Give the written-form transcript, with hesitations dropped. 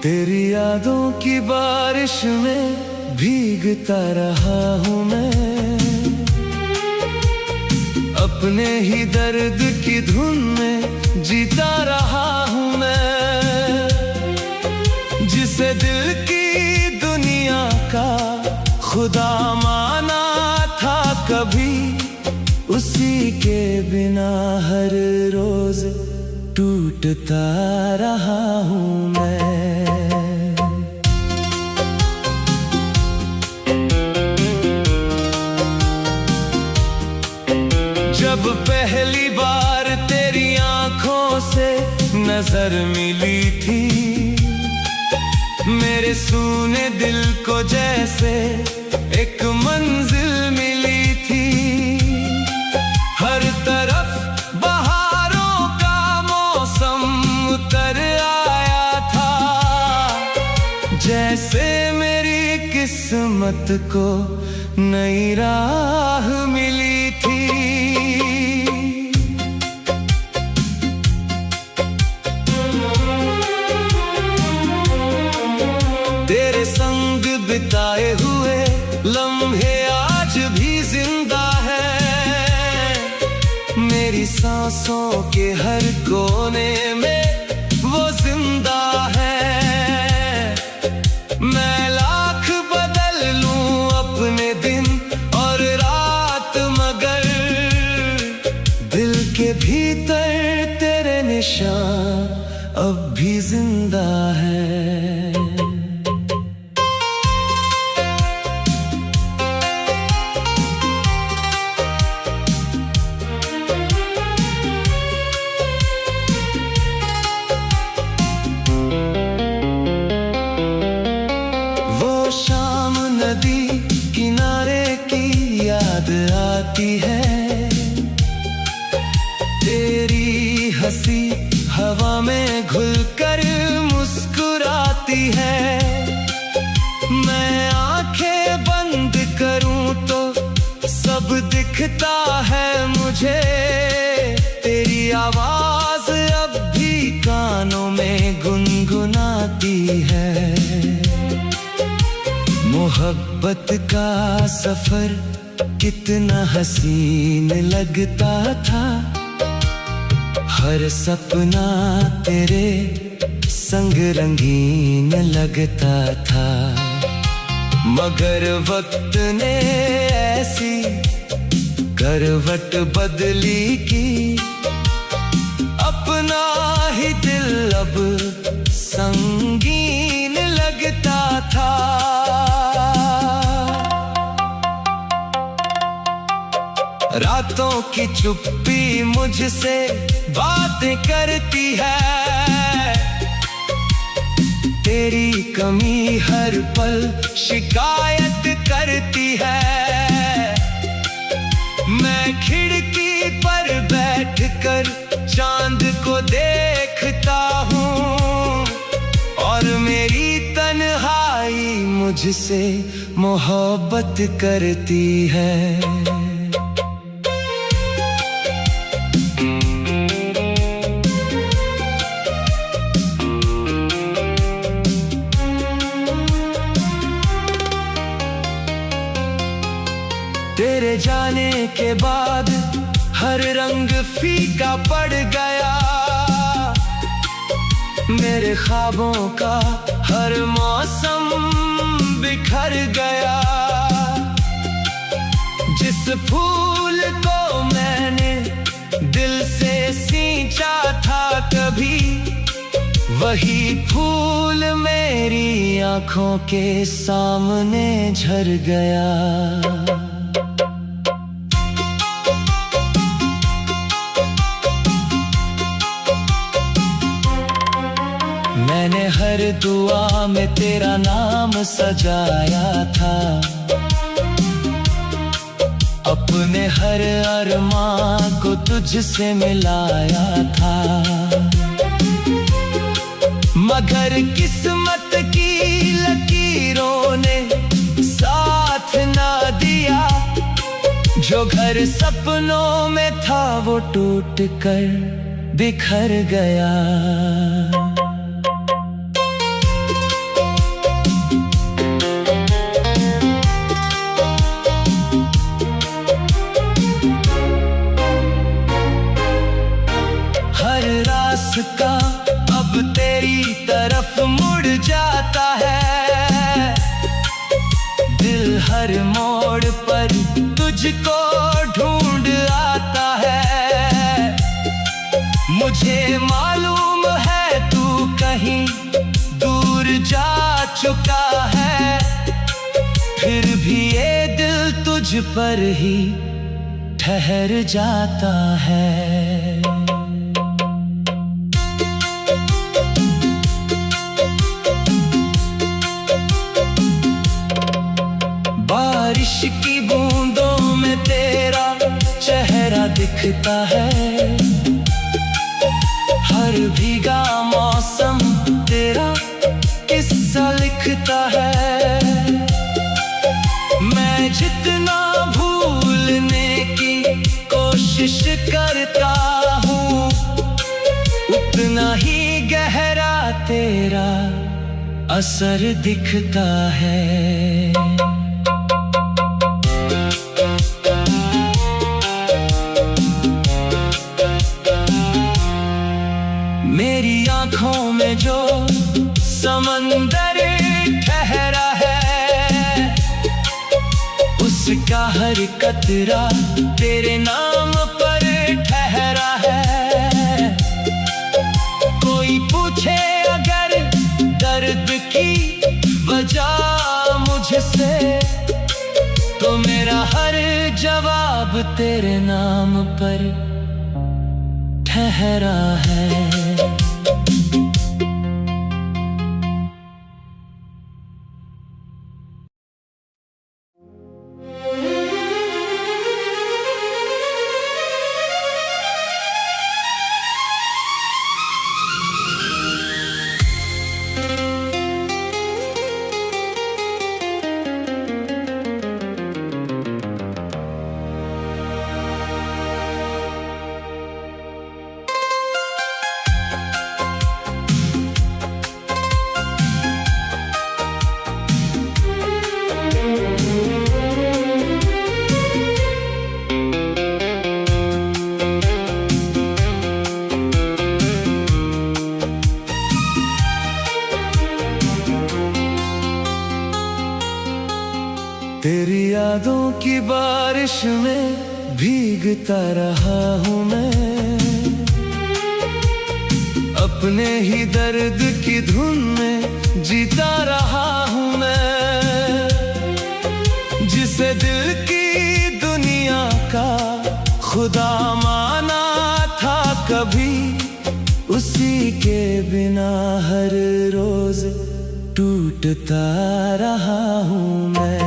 तेरी यादों की बारिश में भीगता रहा हूँ मैं, अपने ही दर्द की धुन में जीता रहा हूँ मैं। जिसे दिल की दुनिया का खुदा माना था कभी, उसी के बिना हर रोज टूटता रहा हूँ मैं। जब पहली बार तेरी आंखों से नजर मिली थी, मेरे सूने दिल को जैसे एक मंजिल मिली थी। हर तरफ बहारों का मौसम उतर आया था, जैसे मेरी किस्मत को नई राह मिली थी। तेरे संग बिताए हुए लम्हे आज भी जिंदा है, मेरी सांसों के हर कोने में वो जिंदा है। मैं लाख बदल लूं अपने दिन और रात, मगर दिल के भीतर तेरे निशान अब भी जिंदा है। शाम नदी किनारे की याद आती है, तेरी हंसी हवा में घुलकर मुस्कुराती है। मैं आंखें बंद करूं तो सब दिखता है मुझे, तेरी आवाज अब भी कानों में गुनगुनाती है। मोहब्बत का सफर कितना हसीन लगता था, हर सपना तेरे संग रंगीन लगता था। मगर वक्त ने ऐसी करवट बदली कि अपना ही दिल अब संगीन लगता था। रातों की चुप्पी मुझसे बातें करती है, तेरी कमी हर पल शिकायत करती है। मैं खिड़की पर बैठकर चांद को देखता हूँ, और मेरी तन्हाई मुझसे मोहब्बत करती है। तेरे जाने के बाद हर रंग फीका पड़ गया, मेरे ख्वाबों का हर मौसम बिखर गया। जिस फूल को मैंने दिल से सींचा था कभी, वही फूल मेरी आंखों के सामने झर गया। मैंने हर दुआ में तेरा नाम सजाया था, अपने हर अरमान को तुझसे मिलाया था। मगर किस्मत की लकीरों ने साथ ना दिया, जो घर सपनों में था वो टूट कर बिखर गया। जाता है। दिल हर मोड़ पर तुझको ढूंढ आता है। मुझे मालूम है तू कहीं दूर जा चुका है, फिर भी ये दिल तुझ पर ही ठहर जाता है। बारिश की बूंदों में तेरा चेहरा दिखता है। हर भीगा मौसम तेरा किस्सा लिखता है। मैं जितना भूलने की कोशिश करता हूँ, उतना ही गहरा तेरा असर दिखता है। मेरी आँखों में जो समंदर ठहरा है, उसका हर कतरा तेरे नाम पर ठहरा है। कोई पूछे अगर दर्द की वजह मुझसे, तो मेरा हर जवाब तेरे नाम पर ठहरा है। तेरी यादों की बारिश में भीगता रहा हूँ मैं, अपने ही दर्द की धुन में जीता रहा हूँ मैं। जिसे दिल की दुनिया का खुदा माना था कभी, उसी के बिना हर रोज टूटता रहा हूँ मैं।